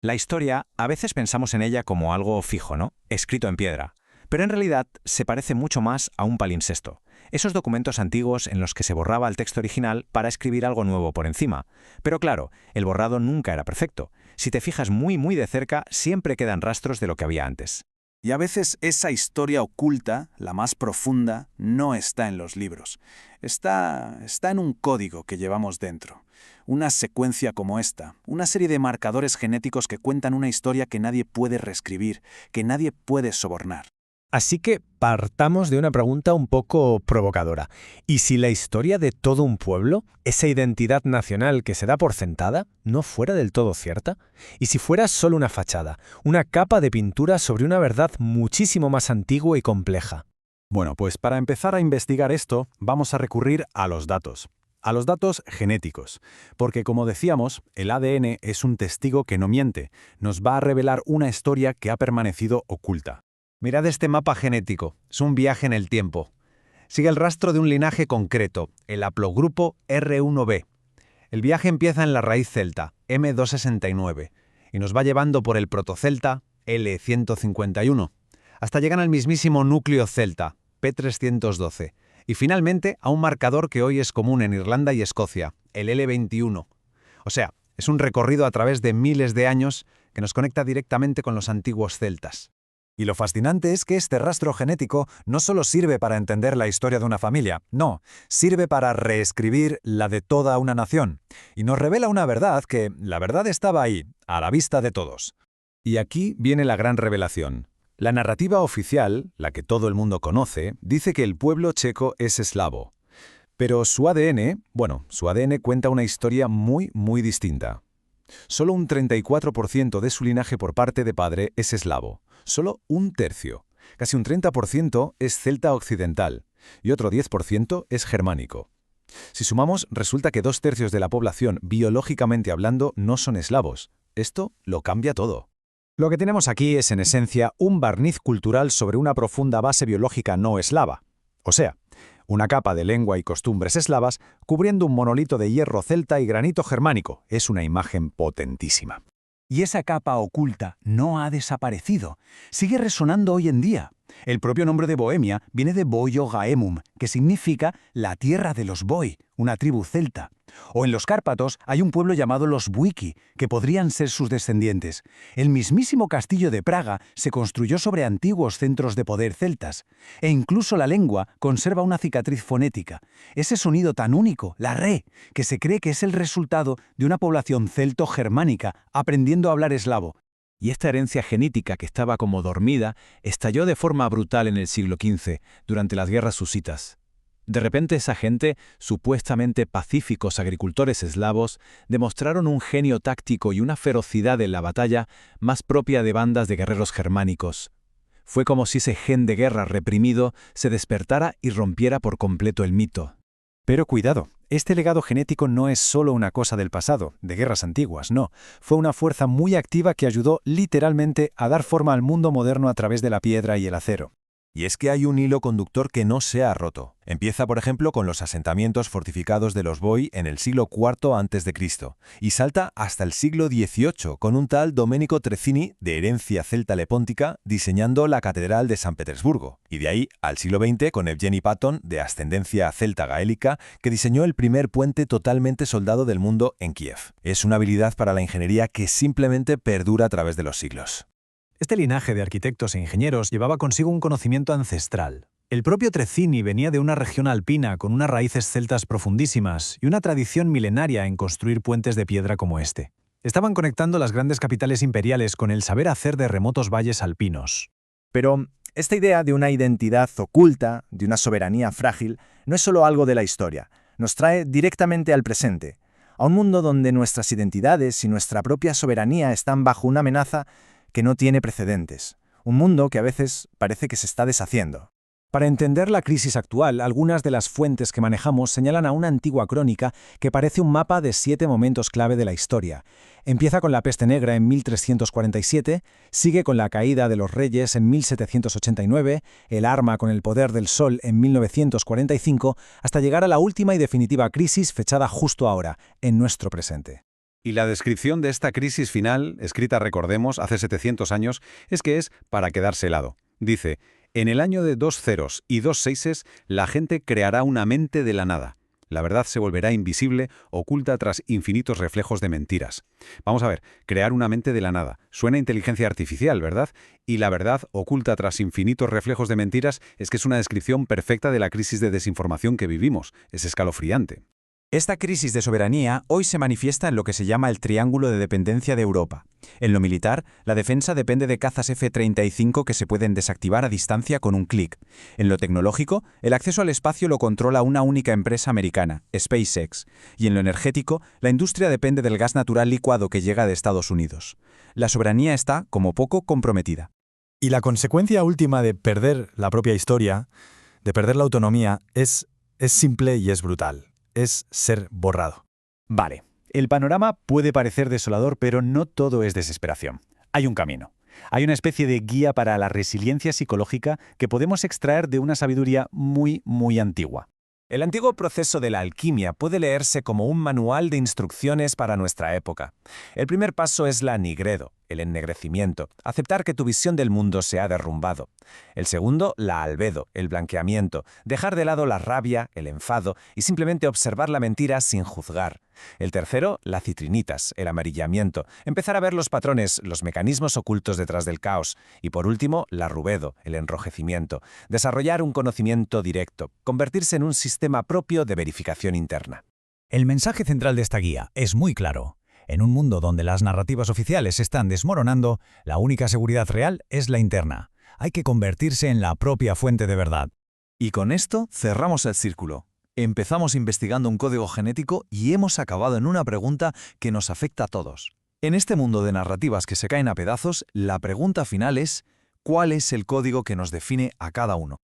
La historia, a veces pensamos en ella como algo fijo, ¿no? Escrito en piedra. Pero en realidad se parece mucho más a un palimpsesto. Esos documentos antiguos en los que se borraba el texto original para escribir algo nuevo por encima. Pero claro, el borrado nunca era perfecto. Si te fijas muy de cerca, siempre quedan rastros de lo que había antes. Y a veces esa historia oculta, la más profunda, no está en los libros. Está en un código que llevamos dentro. Una secuencia como esta, una serie de marcadores genéticos que cuentan una historia que nadie puede reescribir, que nadie puede sobornar. Así que partamos de una pregunta un poco provocadora. ¿Y si la historia de todo un pueblo, esa identidad nacional que se da por sentada, no fuera del todo cierta? ¿Y si fuera solo una fachada, una capa de pintura sobre una verdad muchísimo más antigua y compleja? Bueno, pues para empezar a investigar esto, vamos a recurrir a los datos genéticos, porque como decíamos, el ADN es un testigo que no miente, nos va a revelar una historia que ha permanecido oculta. Mirad este mapa genético, es un viaje en el tiempo. Sigue el rastro de un linaje concreto, el haplogrupo R1b. El viaje empieza en la raíz celta, M269, y nos va llevando por el protocelta, L151, hasta llegar al mismísimo núcleo celta, P312, y finalmente a un marcador que hoy es común en Irlanda y Escocia, el L21. O sea, es un recorrido a través de miles de años que nos conecta directamente con los antiguos celtas. Y lo fascinante es que este rastro genético no solo sirve para entender la historia de una familia, no, sirve para reescribir la de toda una nación. Y nos revela una verdad que, la verdad estaba ahí, a la vista de todos. Y aquí viene la gran revelación. La narrativa oficial, la que todo el mundo conoce, dice que el pueblo checo es eslavo. Pero su ADN cuenta una historia muy distinta. Solo un 34% de su linaje por parte de padre es eslavo. Solo un tercio, casi un 30% es celta occidental y otro 10% es germánico. Si sumamos, resulta que 2/3 de la población, biológicamente hablando, no son eslavos. Esto lo cambia todo. Lo que tenemos aquí es, en esencia, un barniz cultural sobre una profunda base biológica no eslava. O sea, una capa de lengua y costumbres eslavas cubriendo un monolito de hierro celta y granito germánico. Es una imagen potentísima. Y esa capa oculta no ha desaparecido. Sigue resonando hoy en día. El propio nombre de Bohemia viene de Boio-Gaemum, que significa la tierra de los Boi, una tribu celta. O en los Cárpatos hay un pueblo llamado los Buiki, que podrían ser sus descendientes. El mismísimo castillo de Praga se construyó sobre antiguos centros de poder celtas. E incluso la lengua conserva una cicatriz fonética. Ese sonido tan único, la re, que se cree que es el resultado de una población celto-germánica aprendiendo a hablar eslavo. Y esta herencia genética que estaba como dormida estalló de forma brutal en el siglo XV, durante las guerras husitas. De repente esa gente, supuestamente pacíficos agricultores eslavos, demostraron un genio táctico y una ferocidad en la batalla más propia de bandas de guerreros germánicos. Fue como si ese gen de guerra reprimido se despertara y rompiera por completo el mito. Pero cuidado, este legado genético no es solo una cosa del pasado, de guerras antiguas, no. Fue una fuerza muy activa que ayudó literalmente a dar forma al mundo moderno a través de la piedra y el acero. Y es que hay un hilo conductor que no se ha roto. Empieza, por ejemplo, con los asentamientos fortificados de los Boi en el siglo IV a.C. y salta hasta el siglo XVIII con un tal Domenico Treccini, de herencia celta lepóntica, diseñando la Catedral de San Petersburgo. Y de ahí al siglo XX con Evgeny Patton, de ascendencia celta gaélica, que diseñó el primer puente totalmente soldado del mundo en Kiev. Es una habilidad para la ingeniería que simplemente perdura a través de los siglos. Este linaje de arquitectos e ingenieros llevaba consigo un conocimiento ancestral. El propio Treccini venía de una región alpina con unas raíces celtas profundísimas y una tradición milenaria en construir puentes de piedra como este. Estaban conectando las grandes capitales imperiales con el saber hacer de remotos valles alpinos. Pero esta idea de una identidad oculta, de una soberanía frágil, no es solo algo de la historia. Nos trae directamente al presente, a un mundo donde nuestras identidades y nuestra propia soberanía están bajo una amenaza que no tiene precedentes. Un mundo que a veces parece que se está deshaciendo. Para entender la crisis actual, algunas de las fuentes que manejamos señalan a una antigua crónica que parece un mapa de 7 momentos clave de la historia. Empieza con la peste negra en 1347, sigue con la caída de los reyes en 1789, el arma con el poder del sol en 1945, hasta llegar a la última y definitiva crisis fechada justo ahora, en nuestro presente. Y la descripción de esta crisis final, escrita, recordemos, hace 700 años, es que es para quedarse helado. Dice, en el año de 2 ceros y 2 seises, la gente creará una mente de la nada. La verdad se volverá invisible, oculta tras infinitos reflejos de mentiras. Vamos a ver, crear una mente de la nada. Suena a inteligencia artificial, ¿verdad? Y la verdad oculta tras infinitos reflejos de mentiras es que es una descripción perfecta de la crisis de desinformación que vivimos. Es escalofriante. Esta crisis de soberanía hoy se manifiesta en lo que se llama el triángulo de dependencia de Europa. En lo militar, la defensa depende de cazas F-35 que se pueden desactivar a distancia con un clic. En lo tecnológico, el acceso al espacio lo controla una única empresa americana, SpaceX. Y en lo energético, la industria depende del gas natural licuado que llega de Estados Unidos. La soberanía está, como poco, comprometida. Y la consecuencia última de perder la propia historia, de perder la autonomía, es simple y es brutal. Es ser borrado. Vale, el panorama puede parecer desolador, pero no todo es desesperación. Hay un camino. Hay una especie de guía para la resiliencia psicológica que podemos extraer de una sabiduría muy, muy antigua. El antiguo proceso de la alquimia puede leerse como un manual de instrucciones para nuestra época. El primer paso es la nigredo, el ennegrecimiento, aceptar que tu visión del mundo se ha derrumbado. El segundo, la albedo, el blanqueamiento, dejar de lado la rabia, el enfado y simplemente observar la mentira sin juzgar. El tercero, la citrinitas, el amarillamiento, empezar a ver los patrones, los mecanismos ocultos detrás del caos. Y por último, la rubedo, el enrojecimiento, desarrollar un conocimiento directo, convertirse en un sistema propio de verificación interna. El mensaje central de esta guía es muy claro. En un mundo donde las narrativas oficiales se están desmoronando, la única seguridad real es la interna. Hay que convertirse en la propia fuente de verdad. Y con esto cerramos el círculo. Empezamos investigando un código genético y hemos acabado en una pregunta que nos afecta a todos. En este mundo de narrativas que se caen a pedazos, la pregunta final es: ¿cuál es el código que nos define a cada uno?